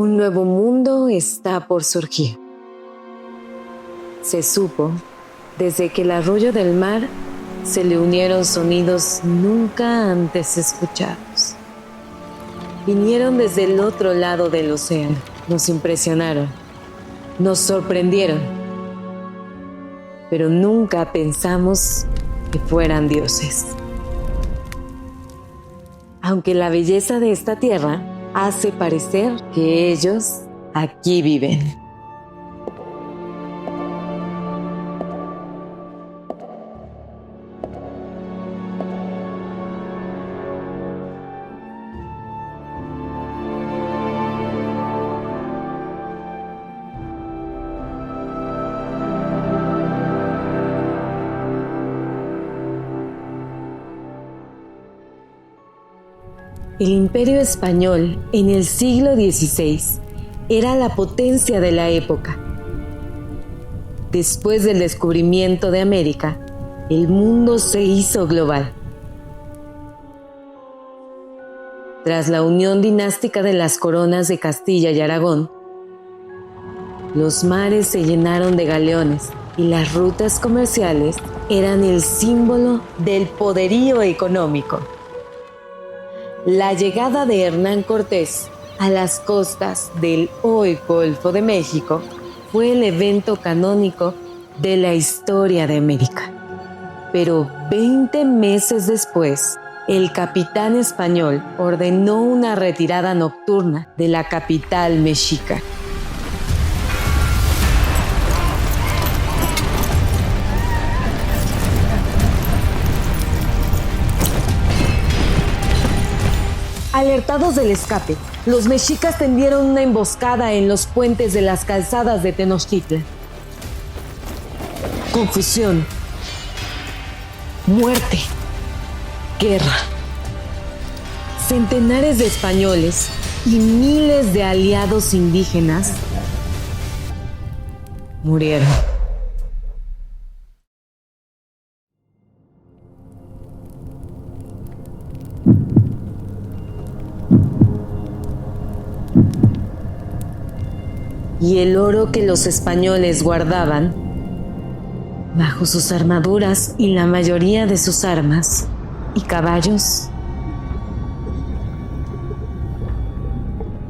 Un nuevo mundo está por surgir. Se supo desde que el arrullo del mar se le unieron sonidos nunca antes escuchados. Vinieron desde el otro lado del océano, nos impresionaron, nos sorprendieron, pero nunca pensamos que fueran dioses. Aunque la belleza de esta tierra hace parecer que ellos aquí viven. El Imperio Español en el siglo XVI era la potencia de la época. Después del descubrimiento de América, el mundo se hizo global. Tras la unión dinástica de las coronas de Castilla y Aragón, los mares se llenaron de galeones y las rutas comerciales eran el símbolo del poderío económico. La llegada de Hernán Cortés a las costas del hoy Golfo de México fue el evento canónico de la historia de América. Pero 20 meses después, el capitán español ordenó una retirada nocturna de la capital mexica. Alertados del escape, los mexicas tendieron una emboscada en los puentes de las calzadas de Tenochtitlan. Confusión, muerte, guerra. Centenares de españoles y miles de aliados indígenas murieron. Y el oro que los españoles guardaban bajo sus armaduras y la mayoría de sus armas y caballos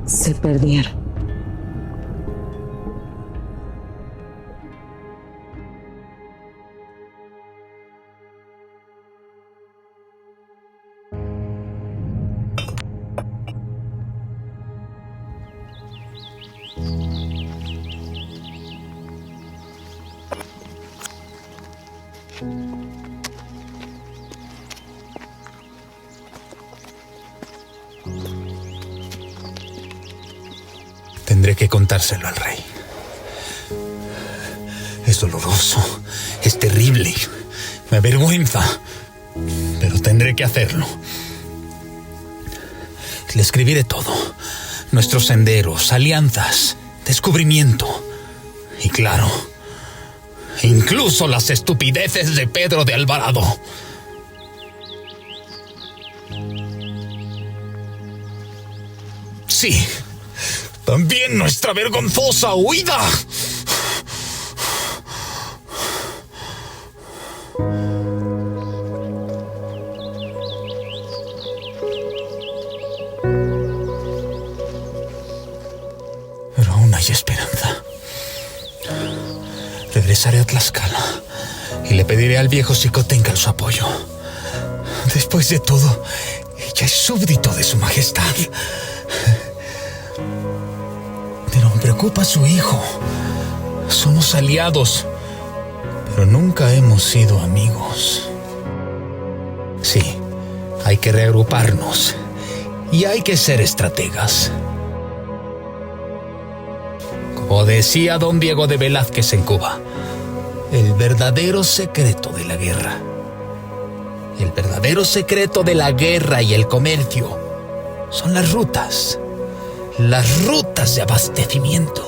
se perdieron. Tendré que contárselo al rey. Es doloroso, es terrible, me avergüenza, pero tendré que hacerlo. Le escribiré todo, nuestros senderos, alianzas, descubrimiento y, claro, incluso las estupideces de Pedro de Alvarado. Sí, también nuestra vergonzosa huida. Pero aún hay esperanza. Regresaré a Tlaxcala y le pediré al viejo Xicoténcatl su apoyo. Después de todo, ella es súbdito de su majestad. Pero me preocupa su hijo. Somos aliados, pero nunca hemos sido amigos. Sí, hay que reagruparnos y hay que ser estrategas. Como decía don Diego de Velázquez en Cuba, el verdadero secreto de la guerra. El verdadero secreto de la guerra y el comercio son las rutas de abastecimiento.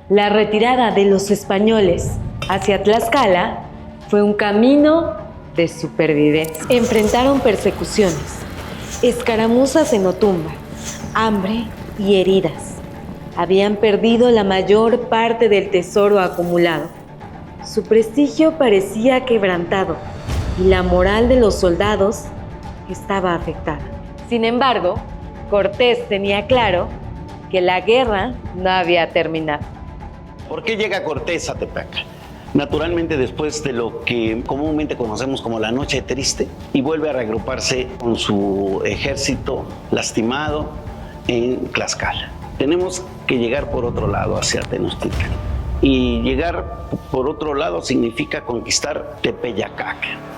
La retirada de los españoles hacia Tlaxcala fue un camino de supervivencia. Enfrentaron persecuciones, escaramuzas en Otumba, hambre y heridas. Habían perdido la mayor parte del tesoro acumulado. Su prestigio parecía quebrantado y la moral de los soldados estaba afectada. Sin embargo, Cortés tenía claro que la guerra no había terminado. ¿Por qué llega Cortés a Tepeaca? Naturalmente después de lo que comúnmente conocemos como la Noche Triste, y vuelve a reagruparse con su ejército lastimado en Tlaxcala. Tenemos que llegar por otro lado hacia Tenochtitlan. Y llegar por otro lado significa conquistar Tepeyacac.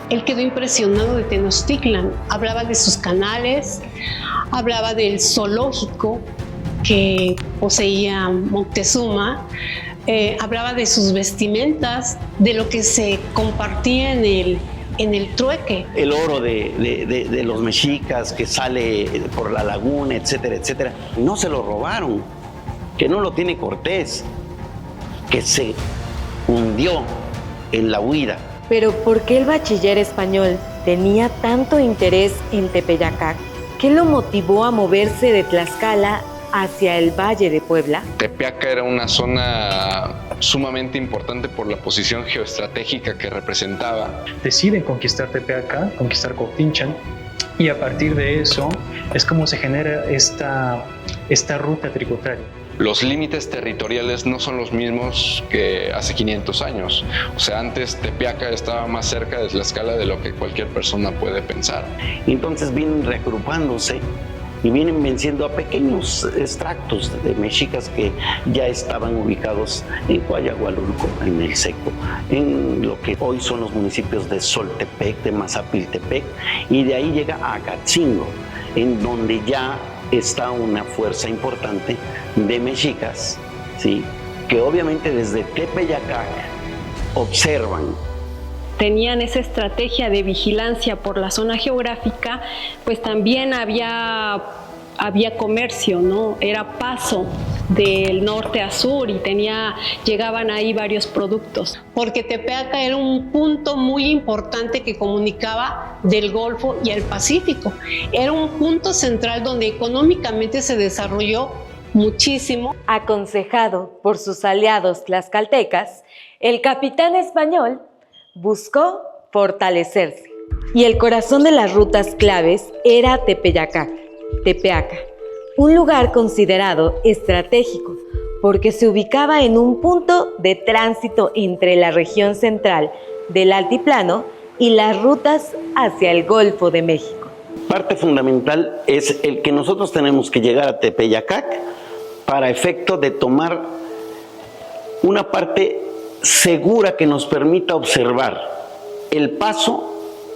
Él quedó impresionado de Tenochtitlan. Hablaba de sus canales, hablaba del zoológico que poseía Moctezuma, hablaba de sus vestimentas, de lo que se compartía en el trueque. El oro de los mexicas que sale por la laguna, etcétera, etcétera. No se lo robaron, que no lo tiene Cortés, que se hundió en la huida. Pero ¿por qué el bachiller español tenía tanto interés en Tepeyacac? ¿Qué lo motivó a moverse de Tlaxcala hacia el Valle de Puebla? Tepeaca era una zona sumamente importante por la posición geoestratégica que representaba. Deciden conquistar Tepeaca, conquistar Coctinchan, y a partir de eso es como se genera esta ruta tributaria. Los límites territoriales no son los mismos que hace 500 años. O sea, antes Tepeaca estaba más cerca de Tlaxcala de lo que cualquier persona puede pensar. Entonces vienen reagrupándose y vienen venciendo a pequeños extractos de mexicas que ya estaban ubicados en Coayagualulco, en El Seco, en lo que hoy son los municipios de Soltepec, de Mazapiltepec, y de ahí llega a Acatzingo, en donde ya está una fuerza importante de mexicas, ¿sí?, que obviamente desde Tepeyacac observan. Tenían esa estrategia de vigilancia por la zona geográfica, pues también había comercio, ¿no? Era paso del norte a sur y llegaban ahí varios productos. Porque Tepeaca era un punto muy importante que comunicaba del Golfo y el Pacífico. Era un punto central donde económicamente se desarrolló muchísimo. Aconsejado por sus aliados tlaxcaltecas, el capitán español buscó fortalecerse. Y el corazón de las rutas claves era Tepeaca, un lugar considerado estratégico porque se ubicaba en un punto de tránsito entre la región central del altiplano y las rutas hacia el Golfo de México. Parte fundamental es el que nosotros tenemos que llegar a Tepeyacac para efecto de tomar una parte segura que nos permita observar el paso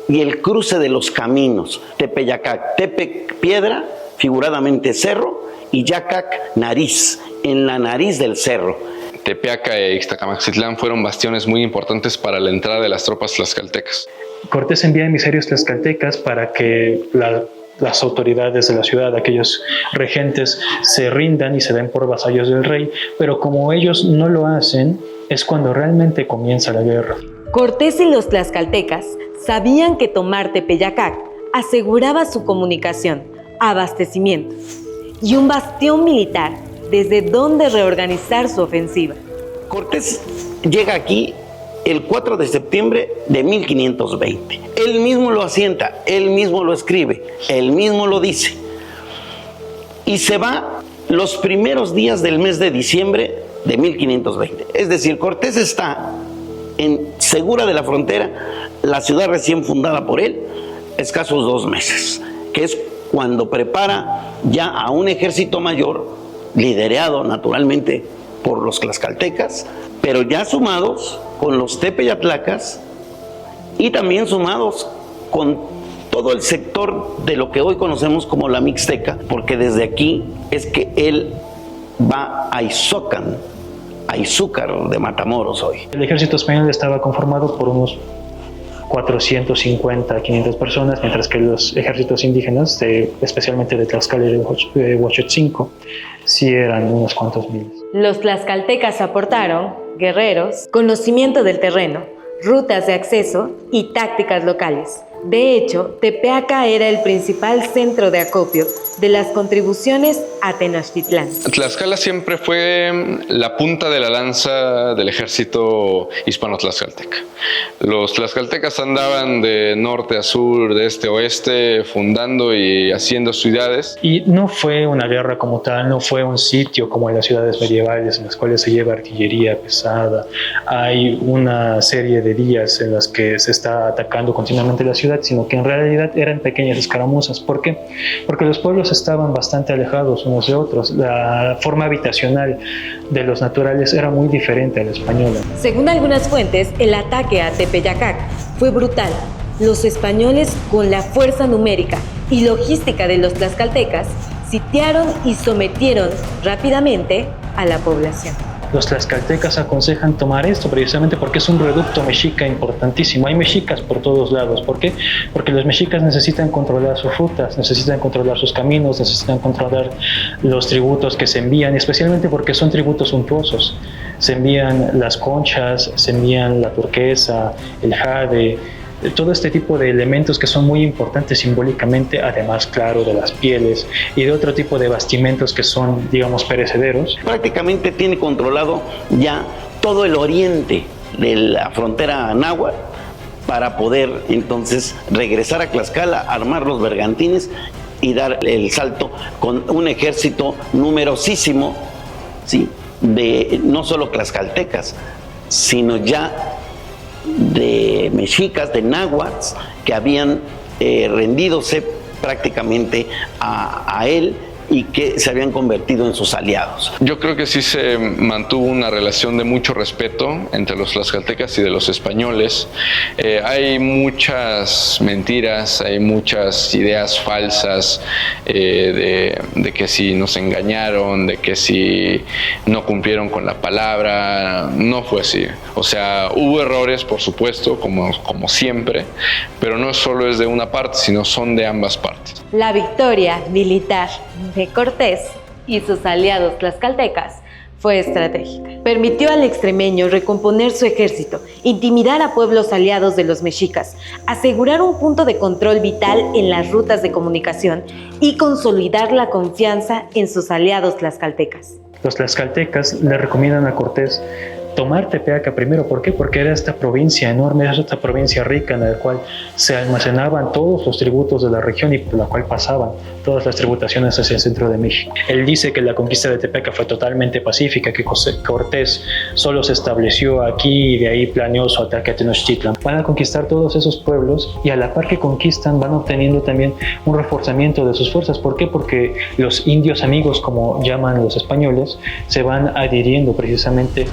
y el cruce de los caminos. Tepeyacac, Tepec, piedra, figuradamente cerro, y Yacac, nariz, en la nariz del cerro. Tepeaca e Ixtacamaxitlán fueron bastiones muy importantes para la entrada de las tropas tlaxcaltecas. Cortés envía emisarios tlaxcaltecas para que las autoridades de la ciudad, aquellos regentes, se rindan y se den por vasallos del rey, pero como ellos no lo hacen, es cuando realmente comienza la guerra. Cortés y los tlaxcaltecas sabían que tomar Tepeyacac aseguraba su comunicación, abastecimiento y un bastión militar desde donde reorganizar su ofensiva. Cortés llega aquí el 4 de septiembre de 1520. Él mismo lo asienta, él mismo lo escribe, él mismo lo dice. Y se va los primeros días del mes de diciembre de 1520. Es decir, Cortés está en Segura de la Frontera, la ciudad recién fundada por él, escasos 2 meses, que es cuando prepara ya a un ejército mayor, liderado naturalmente por los tlaxcaltecas, pero ya sumados con los tepeyatlacas y también sumados con todo el sector de lo que hoy conocemos como la Mixteca, porque desde aquí es que él va a Izócan, a Izúcar de Matamoros hoy. El ejército español estaba conformado por unos 450 a 500 personas, mientras que los ejércitos indígenas, especialmente de Tlaxcala y de Huachotzinco, sí eran unos cuantos miles. Los tlaxcaltecas aportaron guerreros, conocimiento del terreno, rutas de acceso y tácticas locales. De hecho, Tepeaca era el principal centro de acopio de las contribuciones a Tenochtitlán. Tlaxcala siempre fue la punta de la lanza del ejército hispano-tlaxcalteca. Los tlaxcaltecas andaban de norte a sur, de este a oeste, fundando y haciendo ciudades. Y no fue una guerra como tal, no fue un sitio como en las ciudades medievales en las cuales se lleva artillería pesada. Hay una serie de días en las que se está atacando continuamente la ciudad, sino que en realidad eran pequeñas escaramuzas. ¿Por qué? Porque los pueblos estaban bastante alejados unos de otros. La forma habitacional de los naturales era muy diferente a la española. Según algunas fuentes, el ataque a Tepeyacac fue brutal. Los españoles, con la fuerza numérica y logística de los tlaxcaltecas, sitiaron y sometieron rápidamente a la población. Los tlaxcaltecas aconsejan tomar esto precisamente porque es un reducto mexica importantísimo. Hay mexicas por todos lados. ¿Por qué? Porque los mexicas necesitan controlar sus rutas, necesitan controlar sus caminos, necesitan controlar los tributos que se envían, especialmente porque son tributos suntuosos. Se envían las conchas, se envían la turquesa, el jade, todo este tipo de elementos que son muy importantes simbólicamente, además, claro, de las pieles y de otro tipo de bastimentos que son, digamos, perecederos. Prácticamente tiene controlado ya todo el oriente de la frontera náhuatl para poder entonces regresar a Tlaxcala, armar los bergantines y dar el salto con un ejército numerosísimo, ¿sí?, de no solo tlaxcaltecas, sino ya de mexicas, de náhuatls, que habían rendidose prácticamente a él y que se habían convertido en sus aliados. Yo creo que sí se mantuvo una relación de mucho respeto entre los tlaxcaltecas y de los españoles. Hay muchas mentiras, hay muchas ideas falsas de que si nos engañaron, de que si no cumplieron con la palabra. No fue así. O sea, hubo errores, por supuesto, como siempre, pero no solo es de una parte, sino son de ambas partes. La victoria militar de Cortés y sus aliados tlaxcaltecas fue estratégica. Permitió al extremeño recomponer su ejército, intimidar a pueblos aliados de los mexicas, asegurar un punto de control vital en las rutas de comunicación y consolidar la confianza en sus aliados tlaxcaltecas. Los tlaxcaltecas le recomiendan a Cortés tomar Tepeaca primero. ¿Por qué? Porque era esta provincia enorme, era esta provincia rica en la cual se almacenaban todos los tributos de la región y por la cual pasaban todas las tributaciones hacia el centro de México. Él dice que la conquista de Tepeaca fue totalmente pacífica, que Cortés solo se estableció aquí y de ahí planeó su ataque a Tenochtitlan. Van a conquistar todos esos pueblos y a la par que conquistan van obteniendo también un reforzamiento de sus fuerzas. ¿Por qué? Porque los indios amigos, como llaman los españoles, se van adhiriendo precisamente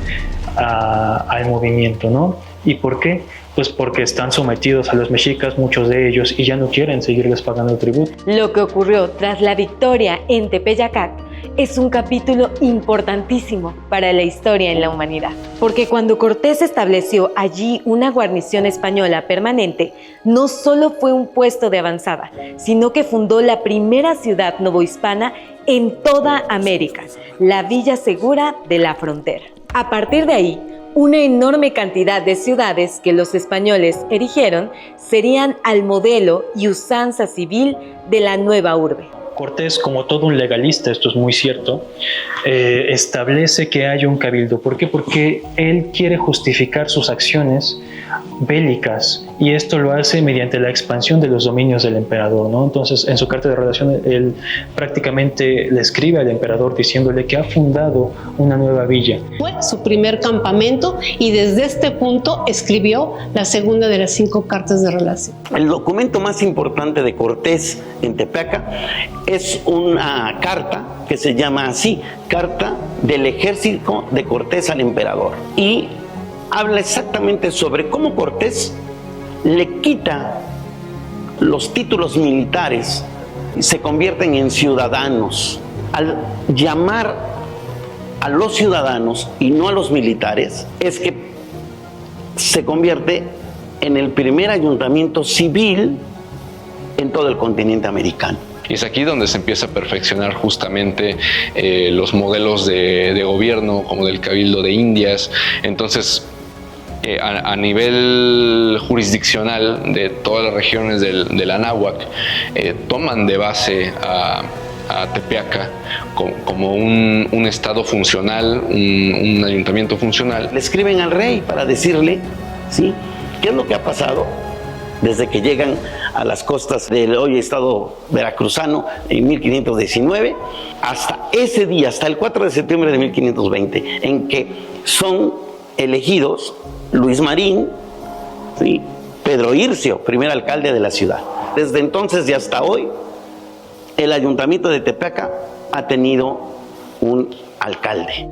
al movimiento, ¿no? ¿Y por qué? Pues porque están sometidos a los mexicas, muchos de ellos, y ya no quieren seguirles pagando tributo. Lo que ocurrió tras la victoria en Tepeyacac es un capítulo importantísimo para la historia en la humanidad, porque cuando Cortés estableció allí una guarnición española permanente, no solo fue un puesto de avanzada, sino que fundó la primera ciudad novohispana en toda América, la Villa Segura de la Frontera. A partir de ahí, una enorme cantidad de ciudades que los españoles erigieron serían al modelo y usanza civil de la nueva urbe. Cortés, como todo un legalista, esto es muy cierto, establece que haya un cabildo. ¿Por qué? Porque él quiere justificar sus acciones bélicas y esto lo hace mediante la expansión de los dominios del emperador, ¿no? Entonces, en su carta de relación, él prácticamente le escribe al emperador diciéndole que ha fundado una nueva villa. Fue su primer campamento y desde este punto escribió la segunda de las 5 cartas de relación. El documento más importante de Cortés en Tepeaca es una carta que se llama así, Carta del Ejército de Cortés al Emperador. Y habla exactamente sobre cómo Cortés le quita los títulos militares y se convierten en ciudadanos. Al llamar a los ciudadanos y no a los militares, es que se convierte en el primer ayuntamiento civil en todo el continente americano. Y es aquí donde se empieza a perfeccionar justamente los modelos de gobierno, como del Cabildo de Indias. Entonces, a nivel jurisdiccional de todas las regiones del Anáhuac, toman de base a Tepeaca como un estado funcional, un ayuntamiento funcional. Le escriben al rey para decirle, ¿sí?, qué es lo que ha pasado desde que llegan a las costas del hoy estado veracruzano en 1519, hasta ese día, hasta el 4 de septiembre de 1520, en que son elegidos Luis Marín, ¿sí?, Pedro Ircio, primer alcalde de la ciudad. Desde entonces y hasta hoy, el ayuntamiento de Tepeaca ha tenido un alcalde.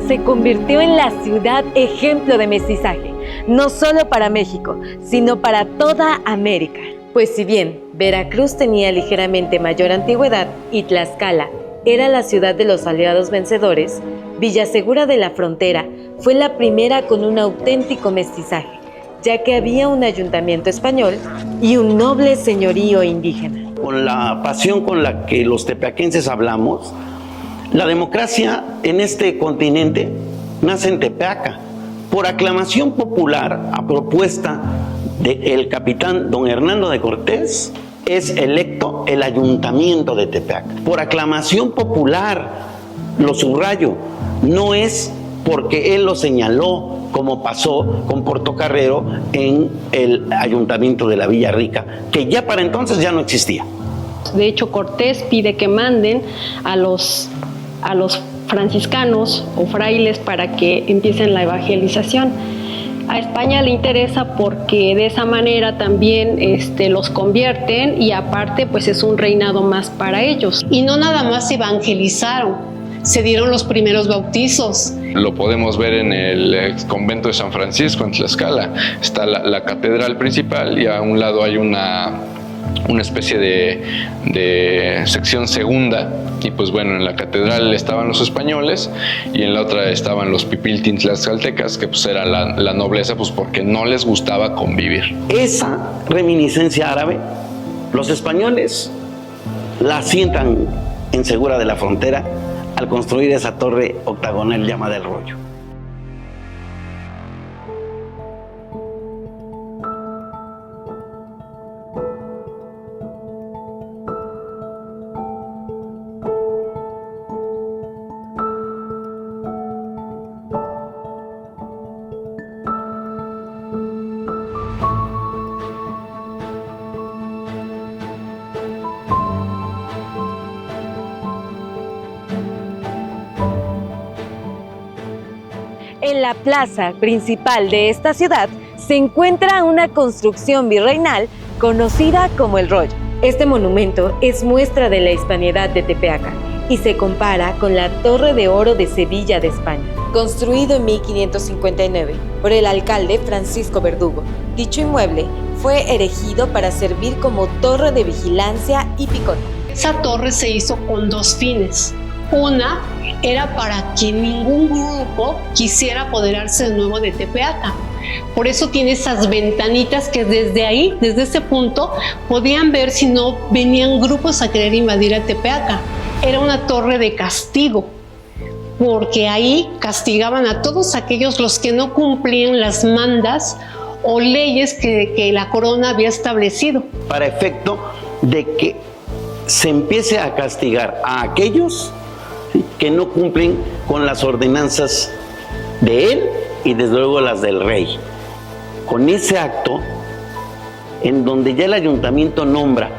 Se convirtió en la ciudad ejemplo de mestizaje, no solo para México, sino para toda América. Pues si bien Veracruz tenía ligeramente mayor antigüedad y Tlaxcala era la ciudad de los aliados vencedores, Villasegura de la Frontera fue la primera con un auténtico mestizaje, ya que había un ayuntamiento español y un noble señorío indígena. Con la pasión con la que los tepeaquenses hablamos, la democracia en este continente nace en Tepeaca, por aclamación popular a propuesta del capitán don Hernando de Cortés, es electo el ayuntamiento de Tepeaca. Por aclamación popular, lo subrayo, no es porque él lo señaló, como pasó con Portocarrero en el ayuntamiento de la Villa Rica, que ya para entonces ya no existía. De hecho, Cortés pide que manden a los franciscanos o frailes para que empiecen la evangelización. A España le interesa porque de esa manera también los convierten y aparte pues es un reinado más para ellos. Y no nada más se evangelizaron, se dieron los primeros bautizos. Lo podemos ver en el ex convento de San Francisco en Tlaxcala. Está la catedral principal y a un lado hay una especie de sección segunda, y pues bueno, en la catedral estaban los españoles y en la otra estaban los pipiltin tlaxcaltecas, que pues era la nobleza, pues porque no les gustaba convivir. Esa reminiscencia árabe, los españoles la asientan en Segura de la Frontera al construir esa torre octagonal llamada El Rollo. En la plaza principal de esta ciudad se encuentra una construcción virreinal conocida como El Rollo. Este monumento es muestra de la hispanidad de Tepeaca y se compara con la Torre de Oro de Sevilla de España, construido en 1559 por el alcalde Francisco Verdugo. Dicho inmueble fue erigido para servir como torre de vigilancia y picota. Esa torre se hizo con dos fines. Una era para que ningún grupo quisiera apoderarse de nuevo de Tepeaca. Por eso tiene esas ventanitas que desde ahí, desde ese punto, podían ver si no venían grupos a querer invadir a Tepeaca. Era una torre de castigo, porque ahí castigaban a todos aquellos los que no cumplían las mandas o leyes que la corona había establecido. Para efecto de que se empiece a castigar a aquellos que no cumplen con las ordenanzas de él y desde luego las del rey. Con ese acto, en donde ya el ayuntamiento nombra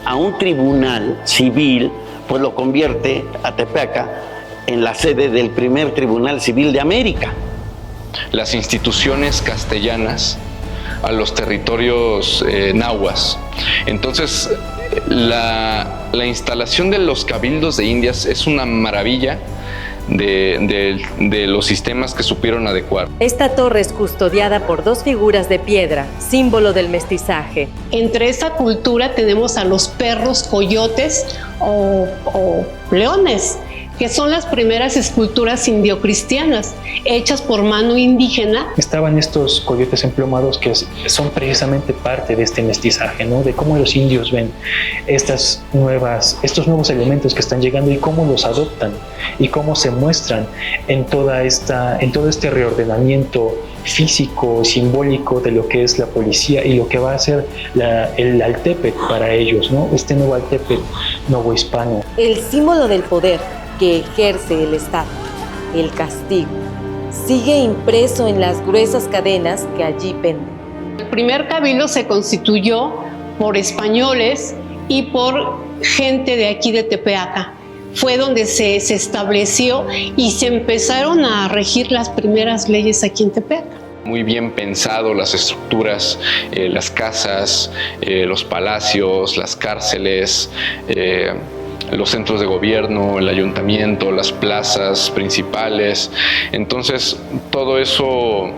a un tribunal civil, pues lo convierte a Tepeaca en la sede del primer tribunal civil de América. Las instituciones castellanas a los territorios nahuas. Entonces, la instalación de los cabildos de Indias es una maravilla de los sistemas que supieron adecuar. Esta torre es custodiada por dos figuras de piedra, símbolo del mestizaje. Entre esa cultura tenemos a los perros coyotes o leones, que son las primeras esculturas indiocristianas hechas por mano indígena. Estaban estos coyotes emplumados que son precisamente parte de este mestizaje, ¿no? De cómo los indios ven estos nuevos elementos que están llegando y cómo los adoptan y cómo se muestran en todo este reordenamiento físico, simbólico de lo que es la policía y lo que va a ser el Altepec para ellos, ¿no? Este nuevo Altepec novohispano. El símbolo del poder que ejerce el Estado, el castigo, sigue impreso en las gruesas cadenas que allí penden. El primer cabildo se constituyó por españoles y por gente de aquí de Tepeaca. Fue donde se estableció y se empezaron a regir las primeras leyes aquí en Tepeaca. Muy bien pensado las estructuras, las casas, los palacios, las cárceles, los centros de gobierno, el ayuntamiento, las plazas principales. Entonces, todo eso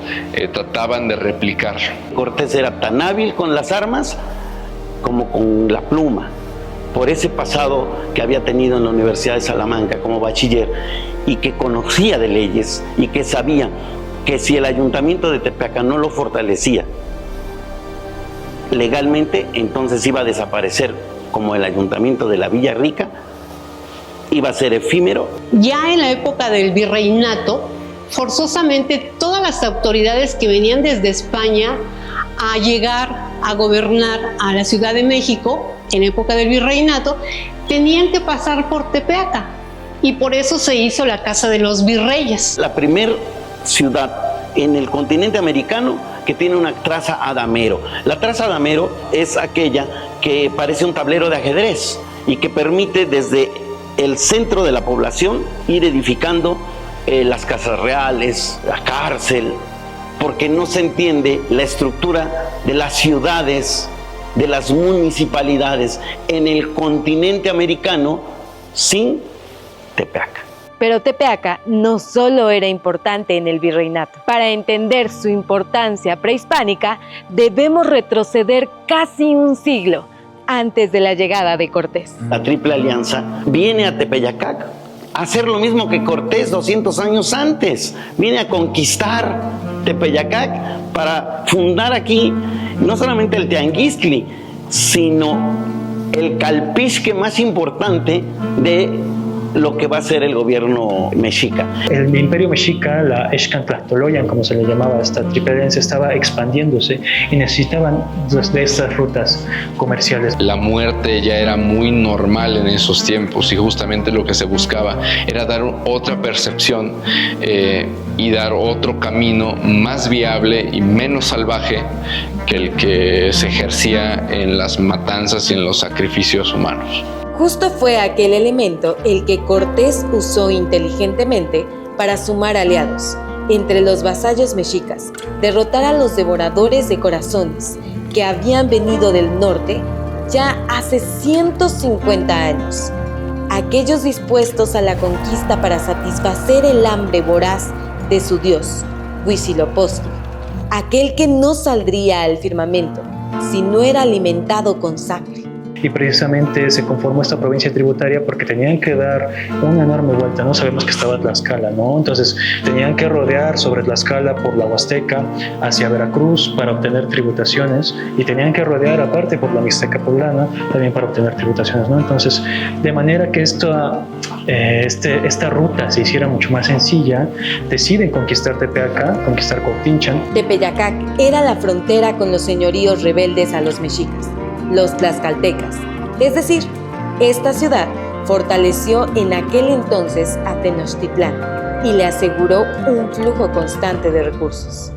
trataban de replicar. Cortés era tan hábil con las armas como con la pluma, por ese pasado que había tenido en la Universidad de Salamanca como bachiller y que conocía de leyes y que sabía que si el ayuntamiento de Tepeaca no lo fortalecía legalmente, entonces iba a desaparecer como el ayuntamiento de la Villa Rica, iba a ser efímero. Ya en la época del virreinato, forzosamente todas las autoridades que venían desde España a llegar a gobernar a la Ciudad de México, en época del virreinato, tenían que pasar por Tepeaca y por eso se hizo la Casa de los Virreyes. La primer ciudad en el continente americano que tiene una traza Adamero. La traza Adamero es aquella que parece un tablero de ajedrez y que permite desde el centro de la población ir edificando las casas reales, la cárcel, porque no se entiende la estructura de las ciudades, de las municipalidades en el continente americano sin Tepeaca. Pero Tepeaca no solo era importante en el virreinato. Para entender su importancia prehispánica, debemos retroceder casi un siglo antes de la llegada de Cortés. La Triple Alianza viene a Tepeyacac a hacer lo mismo que Cortés 200 años antes. Viene a conquistar Tepeyacac para fundar aquí no solamente el Tianguistli, sino el calpisque más importante de lo que va a ser el gobierno mexica. El imperio mexica, la Xcantlahtoloyan, como se le llamaba, esta triple alianza, estaba expandiéndose y necesitaban de estas rutas comerciales. La muerte ya era muy normal en esos tiempos y justamente lo que se buscaba era dar otra percepción y dar otro camino más viable y menos salvaje que el que se ejercía en las matanzas y en los sacrificios humanos. Justo fue aquel elemento el que Cortés usó inteligentemente para sumar aliados entre los vasallos mexicas, derrotar a los devoradores de corazones que habían venido del norte ya hace 150 años, aquellos dispuestos a la conquista para satisfacer el hambre voraz de su dios, Huitzilopochtli, aquel que no saldría al firmamento si no era alimentado con sangre. Y precisamente se conformó esta provincia tributaria porque tenían que dar una enorme vuelta, ¿no? Sabemos que estaba Tlaxcala, ¿no? Entonces tenían que rodear sobre Tlaxcala por la Huasteca hacia Veracruz para obtener tributaciones y tenían que rodear aparte por la Mixteca Poblana también para obtener tributaciones, ¿no? Entonces, de manera que esta ruta se hiciera mucho más sencilla, deciden conquistar Tepeaca, conquistar Cuautinchan. Tepeyacac era la frontera con los señoríos rebeldes a los mexicas, los tlaxcaltecas. Es decir, esta ciudad fortaleció en aquel entonces a Tenochtitlán y le aseguró un flujo constante de recursos.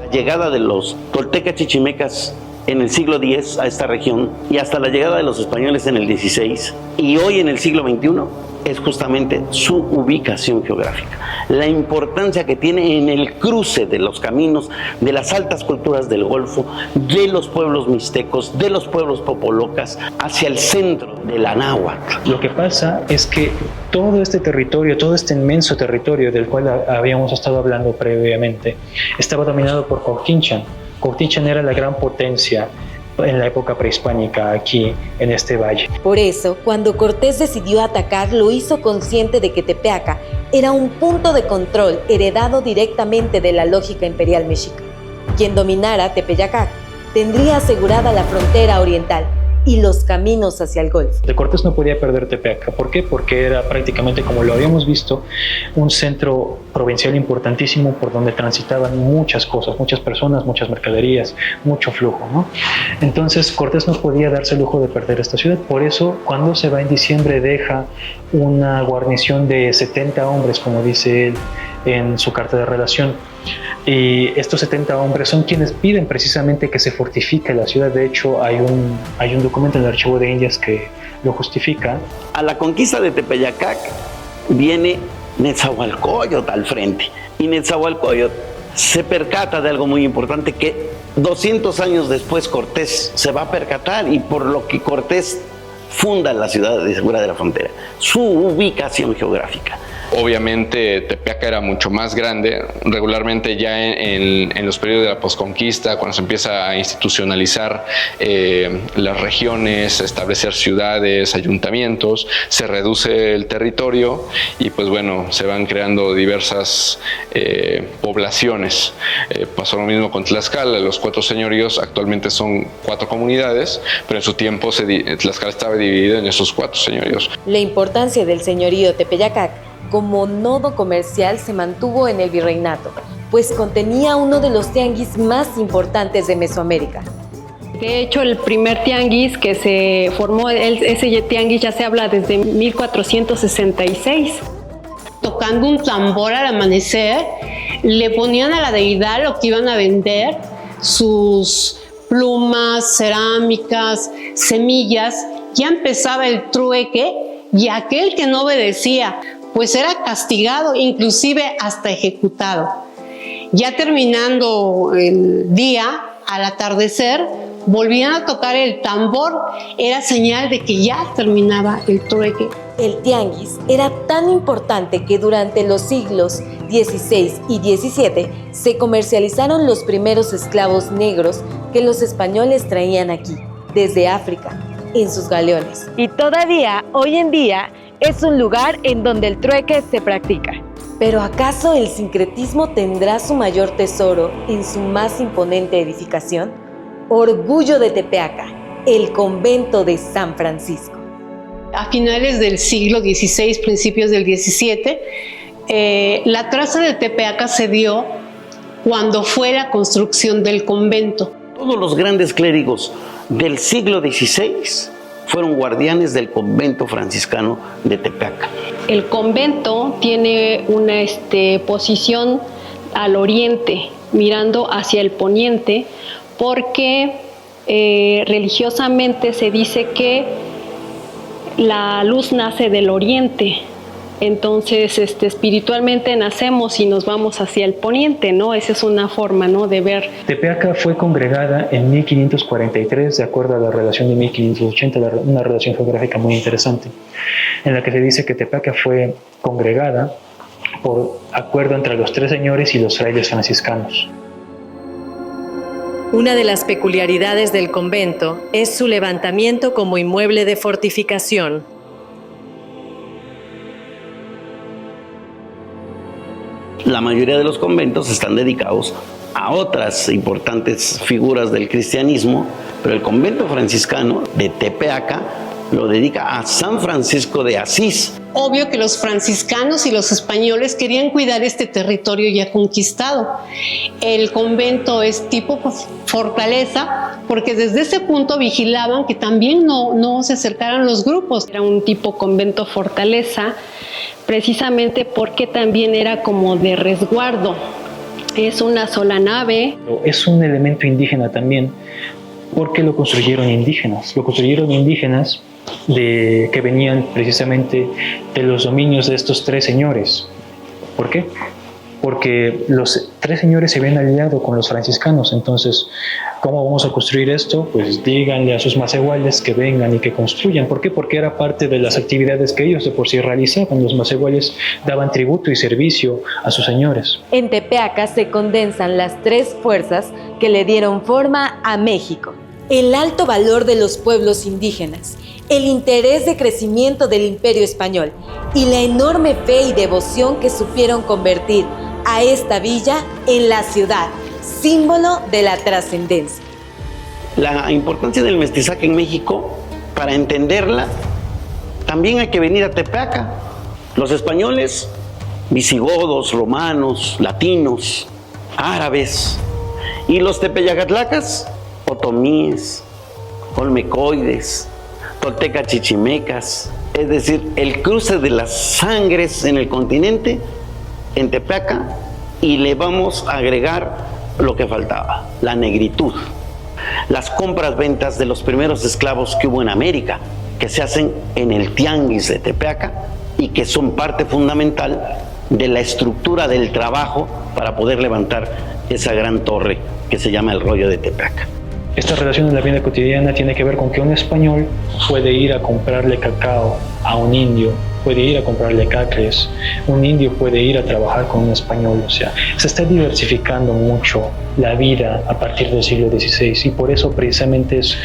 La llegada de los toltecas chichimecas en el siglo X a esta región y hasta la llegada de los españoles en el XVI y hoy en el siglo XXI es justamente su ubicación geográfica, la importancia que tiene en el cruce de los caminos de las altas culturas del Golfo, de los pueblos mixtecos, de los pueblos popolocas, hacia el centro de la náhuatl. Lo que pasa es que todo este territorio, todo este inmenso territorio del cual habíamos estado hablando previamente, estaba dominado por Cuautinchan. Cuautinchan era la gran potencia en la época prehispánica aquí en este valle. Por eso, cuando Cortés decidió atacar, lo hizo consciente de que Tepeaca era un punto de control heredado directamente de la lógica imperial mexica. Quien dominara Tepeyacac tendría asegurada la frontera oriental y los caminos hacia el Golfo. De Cortés no podía perder Tepeaca. ¿Por qué? Porque era prácticamente, como lo habíamos visto, un centro provincial importantísimo por donde transitaban muchas cosas, muchas personas, muchas mercaderías, mucho flujo, ¿no? Entonces Cortés no podía darse el lujo de perder esta ciudad. Por eso, cuando se va en diciembre, deja una guarnición de 70 hombres, como dice él en su carta de relación. Y estos 70 hombres son quienes piden precisamente que se fortifique la ciudad. De hecho, hay un documento en el Archivo de Indias que lo justifica. A la conquista de Tepeyacac viene Netzahualcóyotl al frente. Y Netzahualcóyotl se percata de algo muy importante que 200 años después Cortés se va a percatar, y por lo que Cortés funda la ciudad de Segura de la Frontera, su ubicación geográfica. Obviamente Tepeaca era mucho más grande. Regularmente ya en los periodos de la posconquista, cuando se empieza a institucionalizar las regiones, a establecer ciudades, ayuntamientos, se reduce el territorio y pues bueno, se van creando diversas poblaciones. Pasó lo mismo con Tlaxcala. Los 4 señoríos actualmente son 4 comunidades, pero en su tiempo Tlaxcala estaba dividido en esos 4 señoríos. La importancia del señorío Tepeyacac como nodo comercial se mantuvo en el virreinato, pues contenía uno de los tianguis más importantes de Mesoamérica. De hecho, el primer tianguis que se formó, ese tianguis ya se habla desde 1466. Tocando un tambor al amanecer, le ponían a la deidad lo que iban a vender, sus plumas, cerámicas, semillas. Ya empezaba el trueque y aquel que no obedecía pues era castigado, inclusive hasta ejecutado. Ya terminando el día, al atardecer, volvían a tocar el tambor, era señal de que ya terminaba el trueque. El tianguis era tan importante que durante los siglos XVI y XVII se comercializaron los primeros esclavos negros que los españoles traían aquí, desde África, en sus galeones. Y todavía, hoy en día, es un lugar en donde el trueque se practica. ¿Pero acaso el sincretismo tendrá su mayor tesoro en su más imponente edificación? Orgullo de Tepeaca, el convento de San Francisco. A finales del siglo XVI, principios del XVII, la traza de Tepeaca se dio cuando fue la construcción del convento. Todos los grandes clérigos del siglo XVI fueron guardianes del convento franciscano de Tepeaca. El convento tiene una posición al oriente, mirando hacia el poniente, porque religiosamente se dice que la luz nace del oriente. Entonces, espiritualmente nacemos y nos vamos hacia el poniente, ¿no? Esa es una forma, ¿no?, de ver. Tepeaca fue congregada en 1543, de acuerdo a la relación de 1580, una relación geográfica muy interesante, en la que se dice que Tepeaca fue congregada por acuerdo entre los 3 señores y los frailes franciscanos. Una de las peculiaridades del convento es su levantamiento como inmueble de fortificación. La mayoría de los conventos están dedicados a otras importantes figuras del cristianismo, pero el convento franciscano de Tepeaca lo dedica a San Francisco de Asís. Obvio que los franciscanos y los españoles querían cuidar este territorio ya conquistado. El convento es tipo fortaleza, porque desde ese punto vigilaban que también no se acercaran los grupos. Era un tipo convento fortaleza, precisamente porque también era como de resguardo. Es una sola nave. Es un elemento indígena también, porque lo construyeron indígenas. Lo construyeron indígenas que venían precisamente de los dominios de estos 3 señores. ¿Por qué? Porque los 3 señores se habían aliado con los franciscanos. Entonces, ¿cómo vamos a construir esto? Pues díganle a sus macehuales que vengan y que construyan. ¿Por qué? Porque era parte de las actividades que ellos de por sí realizaban. Los macehuales daban tributo y servicio a sus señores. En Tepeaca se condensan las 3 fuerzas que le dieron forma a México: el alto valor de los pueblos indígenas, el interés de crecimiento del Imperio Español y la enorme fe y devoción que supieron convertir a esta villa en la ciudad, símbolo de la trascendencia. La importancia del mestizaje en México, para entenderla, también hay que venir a Tepeaca. Los españoles, visigodos, romanos, latinos, árabes, y los tepeyacatlacas, otomíes, olmecoides, toltecas chichimecas, es decir, el cruce de las sangres en el continente, en Tepeaca, y le vamos a agregar lo que faltaba, la negritud. Las compras-ventas de los primeros esclavos que hubo en América, que se hacen en el tianguis de Tepeaca y que son parte fundamental de la estructura del trabajo para poder levantar esa gran torre que se llama el Rollo de Tepeaca. Esta relación en la vida cotidiana tiene que ver con que un español puede ir a comprarle cacao a un indio, puede ir a comprarle cacres, un indio puede ir a trabajar con un español, o sea, se está diversificando mucho la vida a partir del siglo XVI y por eso precisamente es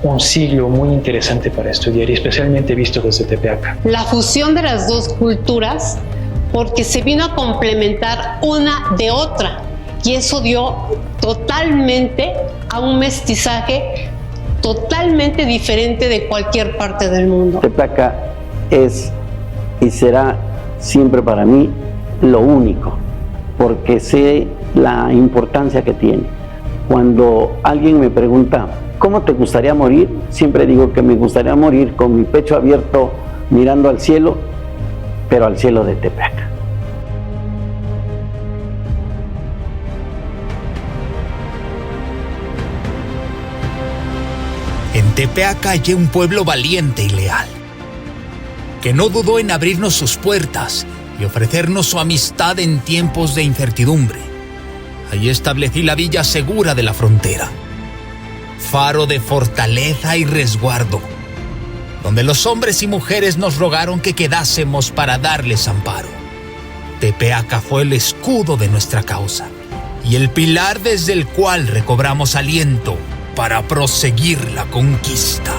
un siglo muy interesante para estudiar y especialmente visto desde Tepeaca. La fusión de las dos culturas, porque se vino a complementar una de otra y eso dio totalmente a un mestizaje totalmente diferente de cualquier parte del mundo. Tepeaca es y será siempre para mí lo único, porque sé la importancia que tiene. Cuando alguien me pregunta, ¿cómo te gustaría morir? Siempre digo que me gustaría morir con mi pecho abierto, mirando al cielo, pero al cielo de Tepeaca. En Tepeaca hay un pueblo valiente y leal, que no dudó en abrirnos sus puertas y ofrecernos su amistad en tiempos de incertidumbre. Allí establecí la villa segura de la frontera, faro de fortaleza y resguardo, donde los hombres y mujeres nos rogaron que quedásemos para darles amparo. Tepeaca fue el escudo de nuestra causa y el pilar desde el cual recobramos aliento para proseguir la conquista.